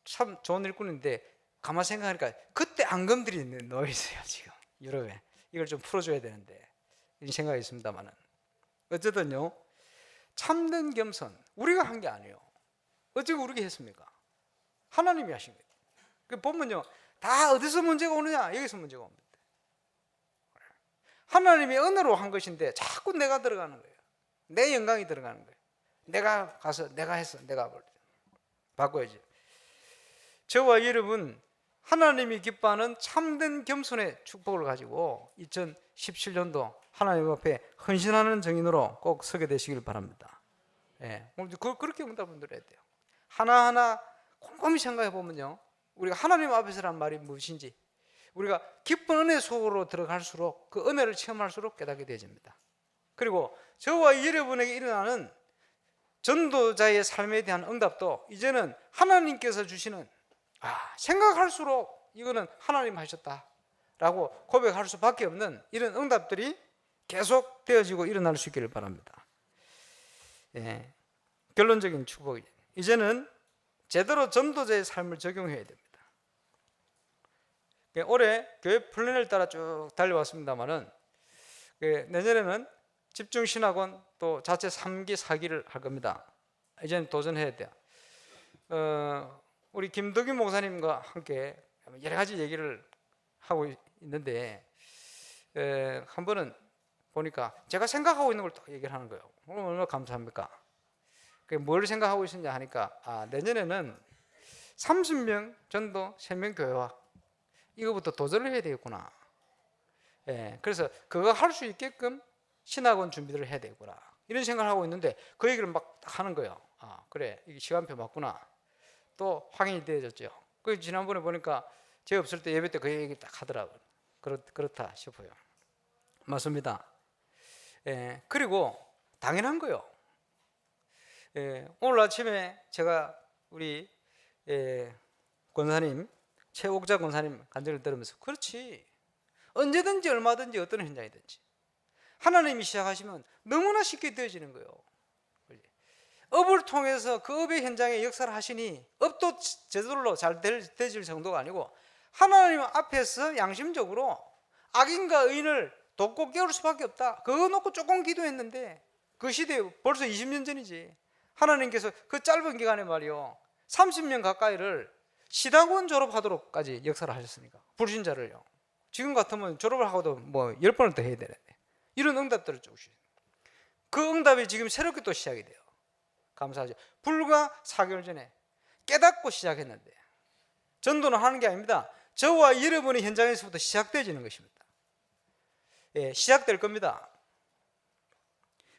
참 좋은 일꾼인데 가만 생각하니까 그때 앙금들이 놓여 있어요. 지금 유럽에 이걸 좀 풀어줘야 되는데 이런 생각이 있습니다만은 어쨌든요, 참된 겸손 우리가 한 게 아니에요. 어떻게 우리가 했습니까? 하나님이 하신 거예요. 그 보면요, 다 어디서 문제가 오느냐? 여기서 문제가 옵니다. 하나님이 은혜로 한 것인데 자꾸 내가 들어가는 거예요. 내 영광이 들어가는 거예요. 내가 가서 내가 했어, 내가 바꿔야지. 저와 여러분, 하나님이 기뻐하는 참된 겸손의 축복을 가지고 2017년도 하나님 앞에 헌신하는 정인으로 꼭 서게 되시길 바랍니다. 예, 그렇게 응답을 드려야 돼요. 하나하나 꼼꼼히 생각해 보면요, 우리가 하나님 앞에서란 말이 무엇인지, 우리가 깊은 은혜 속으로 들어갈수록 그 은혜를 체험할수록 깨닫게 되어집니다. 그리고 저와 여러분에게 일어나는 전도자의 삶에 대한 응답도 이제는 하나님께서 주시는, 생각할수록 이거는 하나님 하셨다라고 고백할 수밖에 없는 이런 응답들이 계속 되어지고 일어날 수 있기를 바랍니다. 예, 결론적인 축복이, 이제는 제대로 전도자의 삶을 적용해야 됩니다. 올해 교회 플랜을 따라 쭉 달려왔습니다만은 내년에는 집중신학원 또 자체 3기 4기를 할 겁니다. 이제는 도전해야 돼요. 우리 김덕인 목사님과 함께 여러 가지 얘기를 하고 있는데, 한 번은 보니까 제가 생각하고 있는 걸 또 얘기를 하는 거예요. 얼마나 감사합니까? 뭘 생각하고 있었냐 하니까, 내년에는 30명 전도 3명 교회와 이거부터 도전을 해야 되겠구나. 예, 그래서 그거 할 수 있게끔 신학원 준비를 해야 되겠구나, 이런 생각을 하고 있는데 그 얘기를 막 하는 거예요. 그래, 이게 시간표 맞구나. 또 확인이 되어졌죠. 그 지난번에 보니까 제가 없을 때 예배 때 그 얘기 딱 하더라고요. 그렇다 싶어요. 맞습니다. 예, 그리고 당연한 거요. 예, 오늘 아침에 제가 우리 권사님, 최옥자 권사님 간증을 들으면서, 그렇지, 언제든지 얼마든지 어떤 현장이든지 하나님이 시작하시면 너무나 쉽게 되어지는 거예요. 업을 통해서 그 업의 현장에 역사를 하시니, 업도 제대로 잘 되질 정도가 아니고 하나님 앞에서 양심적으로 악인과 의인을 돕고 깨울 수밖에 없다. 그거 놓고 조금 기도했는데, 그 시대에 벌써 20년 전이지, 하나님께서 그 짧은 기간에 말이요 30년 가까이를 신학원 졸업하도록까지 역사를 하셨으니까, 불신자를요. 지금 같으면 졸업을 하고도 뭐 10번을 더 해야 되는데, 이런 응답들을 주시죠. 그 응답이 지금 새롭게 또 시작이 돼요. 감사하죠. 불과 4개월 전에 깨닫고 시작했는데, 전도는 하는 게 아닙니다. 저와 여러분의 현장에서부터 시작되어지는 것입니다. 예, 시작될 겁니다.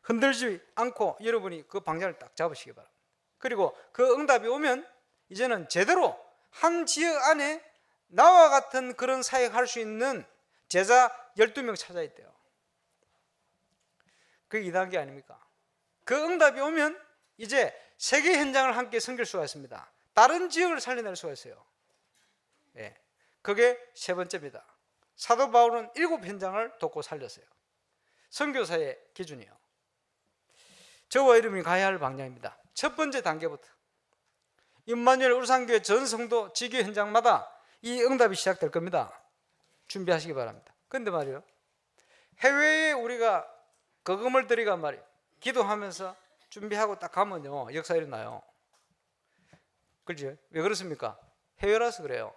흔들지 않고 여러분이 그 방향을 딱 잡으시기 바랍니다. 그리고 그 응답이 오면 이제는 제대로 한 지역 안에 나와 같은 그런 사역할 수 있는 제자 12명 찾아야 돼요. 그게 2단계 아닙니까? 그 응답이 오면 이제 세계 현장을 함께 섬길 수가 있습니다. 다른 지역을 살려낼 수가 있어요. 예, 그게 세 번째입니다. 사도 바울은 7현장을 돕고 살렸어요. 선교사의 기준이요. 저와 여러분이 가야 할 방향입니다. 첫 번째 단계부터 임마누엘 울산교회 전 성도 지교 현장마다 이 응답이 시작될 겁니다. 준비하시기 바랍니다. 그런데 말이요, 해외에 우리가 거금을 들이가 말이에요, 기도하면서 준비하고 딱 가면요 역사 일어나요. 그렇죠? 왜 그렇습니까? 해외라서 그래요.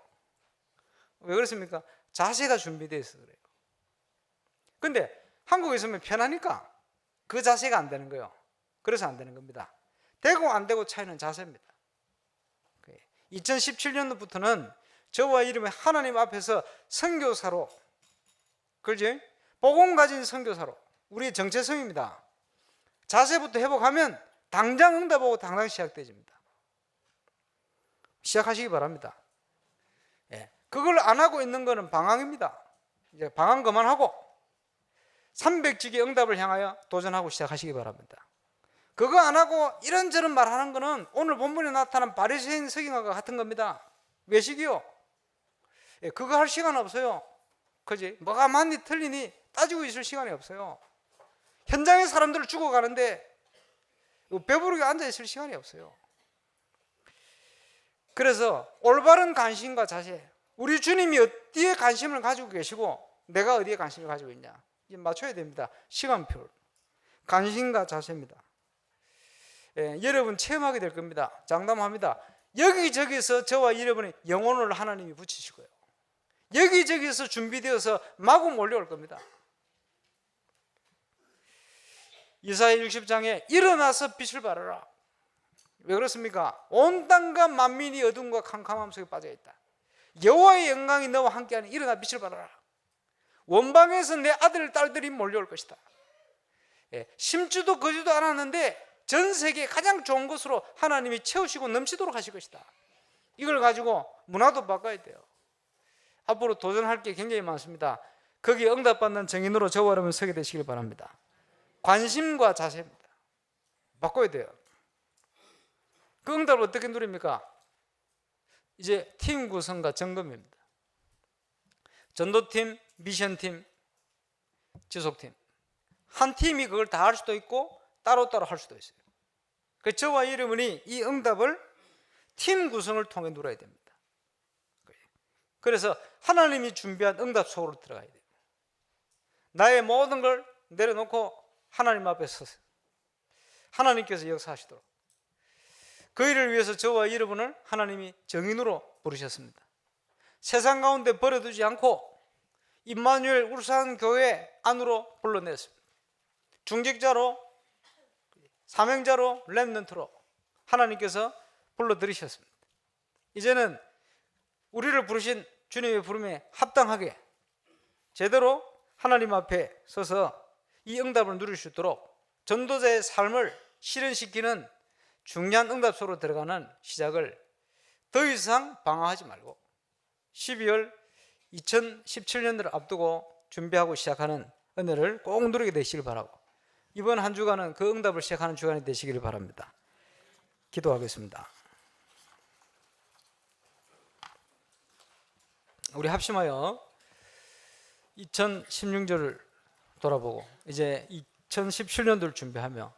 왜 그렇습니까? 자세가 준비되어 있어서 그래요. 근데 한국에 있으면 편하니까 그 자세가 안 되는 거예요. 그래서 안 되는 겁니다. 되고 안 되고 차이는 자세입니다. 2017년도부터는 저와 이름의 하나님 앞에서 선교사로, 그렇지? 복음 가진 선교사로, 우리의 정체성입니다. 자세부터 회복하면 당장 응답하고 당장 시작되집니다. 시작하시기 바랍니다. 예, 그걸 안 하고 있는 것은 방황입니다. 이제 방황 그만하고 300지기 응답을 향하여 도전하고 시작하시기 바랍니다. 그거 안 하고 이런저런 말하는 거는 오늘 본문에 나타난 바리새인 서기관과 같은 겁니다. 외식이요. 예, 그거 할 시간 없어요. 그지? 뭐가 맞니 틀리니 따지고 있을 시간이 없어요. 현장에 사람들 죽어가는데 배부르게 앉아있을 시간이 없어요. 그래서 올바른 관심과 자세, 우리 주님이 어디에 관심을 가지고 계시고 내가 어디에 관심을 가지고 있냐, 이제 맞춰야 됩니다. 시간표를. 관심과 자세입니다. 여러분 체험하게 될 겁니다. 장담합니다. 여기저기서 저와 여러분의 영혼을 하나님이 붙이실 거예요. 여기저기서 준비되어서 마구 몰려올 겁니다. 이사야 60장에 일어나서 빛을 발하라. 왜 그렇습니까? 온 땅과 만민이 어둠과 캄캄함 속에 빠져있다. 여호와의 영광이 너와 함께하니 일어나 빛을 발하라. 원방에서 내 아들 딸들이 몰려올 것이다. 심지도 거지도 않았는데 전 세계 가장 좋은 것으로 하나님이 채우시고 넘치도록 하실 것이다. 이걸 가지고 문화도 바꿔야 돼요. 앞으로 도전할 게 굉장히 많습니다. 거기에 응답받는 정인으로 저와 여러분 서게 되시길 바랍니다. 관심과 자세입니다. 바꿔야 돼요. 그 응답을 어떻게 누립니까? 이제 팀 구성과 점검입니다. 전도팀, 미션팀, 지속팀. 한 팀이 그걸 다 할 수도 있고 따로따로 할 수도 있어요. 그래서 저와 여러분이 이 응답을 팀 구성을 통해 누려야 됩니다. 그래서 하나님이 준비한 응답 속으로 들어가야 돼요. 나의 모든 걸 내려놓고 하나님 앞에 서서 하나님께서 역사하시도록 그 일을 위해서 저와 여러분을 하나님이 정인으로 부르셨습니다. 세상 가운데 버려두지 않고 임마누엘 울산 교회 안으로 불러냈습니다. 중직자로, 사명자로, 렘넌트로 하나님께서 불러들이셨습니다. 이제는 우리를 부르신 주님의 부름에 합당하게 제대로 하나님 앞에 서서 이 응답을 누릴 수 있도록 전도자의 삶을 실현시키는 중요한 응답 속으로 들어가는 시작을 더 이상 방황하지 말고 12월 2017년도를 앞두고 준비하고 시작하는 은혜를 꼭 누리게 되시길 바라고 이번 한 주간은 그 응답을 시작하는 주간이 되시기를 바랍니다. 기도하겠습니다. 우리 합심하여 2016년을 돌아보고 이제 2017년도를 준비하며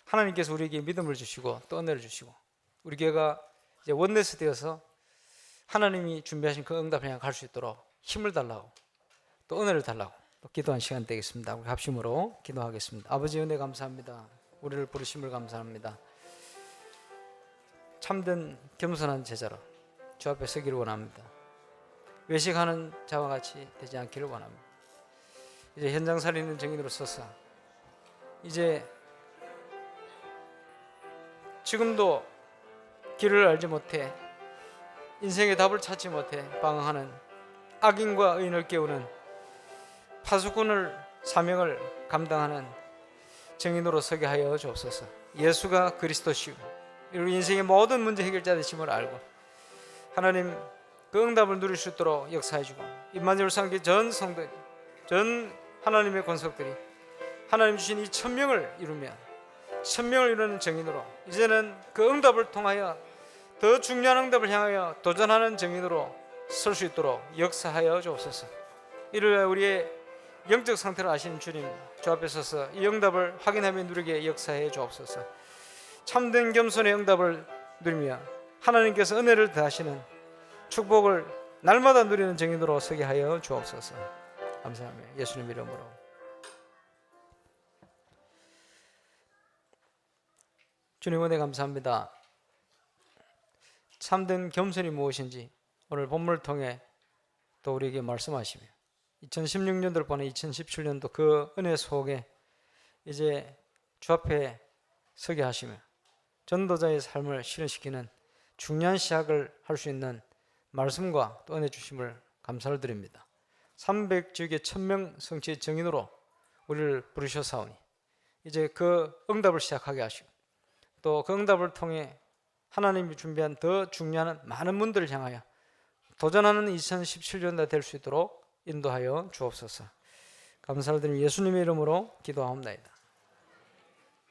하나님께서 우리에게 믿음을 주시고 또 은혜를 주시고 우리 교회가 이제 원네스 되어서 하나님이 준비하신 그 응답을 향해 갈 수 있도록 힘을 달라고 또 은혜를 달라고 또 기도한 시간 되겠습니다. 우리 합심으로 기도하겠습니다. 아버지 은혜 감사합니다. 우리를 부르심을 감사합니다. 참된 겸손한 제자로 주 앞에 서기를 원합니다. 외식하는 자와 같이 되지 않기를 원합니다. 이제 현장 살리는 정인으로 서서 이제 지금도 길을 알지 못해 인생의 답을 찾지 못해 방황하는 악인과 의인을 깨우는 파수꾼을 사명을 감당하는 정인으로 서게 하여 주옵소서. 예수가 그리스도시고 우리 인생의 모든 문제 해결자 되심을 알고 하나님 그 응답을 누릴 수 있도록 역사해 주고 임마누엘 상기 전 성도 전 하나님의 권속들이 하나님 주신 이 천명을 이루며 천명을 이루는 정인으로 이제는 그 응답을 통하여 더 중요한 응답을 향하여 도전하는 정인으로 설 수 있도록 역사하여 주옵소서. 이를 위해 우리의 영적 상태를 아시는 주님 주 앞에 서서 이 응답을 확인하며 누리게 역사해 주옵소서. 참된 겸손의 응답을 누리며 하나님께서 은혜를 더하시는 축복을 날마다 누리는 정인으로 서게 하여 주옵소서. 감사합니다. 예수님 이름으로. 주님 은혜 감사합니다. 참된 겸손이 무엇인지 오늘 본문을 통해 또 우리에게 말씀하시며 2016년도를 보내 2017년도 그 은혜 속에 이제 주 앞에 서게 하시며 전도자의 삶을 실현시키는 중요한 시작을 할 수 있는 말씀과 또 은혜 주심을 감사를 드립니다. 300지역의 1000명 성취의 정인으로 우리를 부르셨사오니 이제 그 응답을 시작하게 하시고 또 그 응답을 통해 하나님이 준비한 더 중요한 많은 문들을 향하여 도전하는 2017년도 될 수 있도록 인도하여 주옵소서. 감사를 드리며 예수님의 이름으로 기도하옵나이다.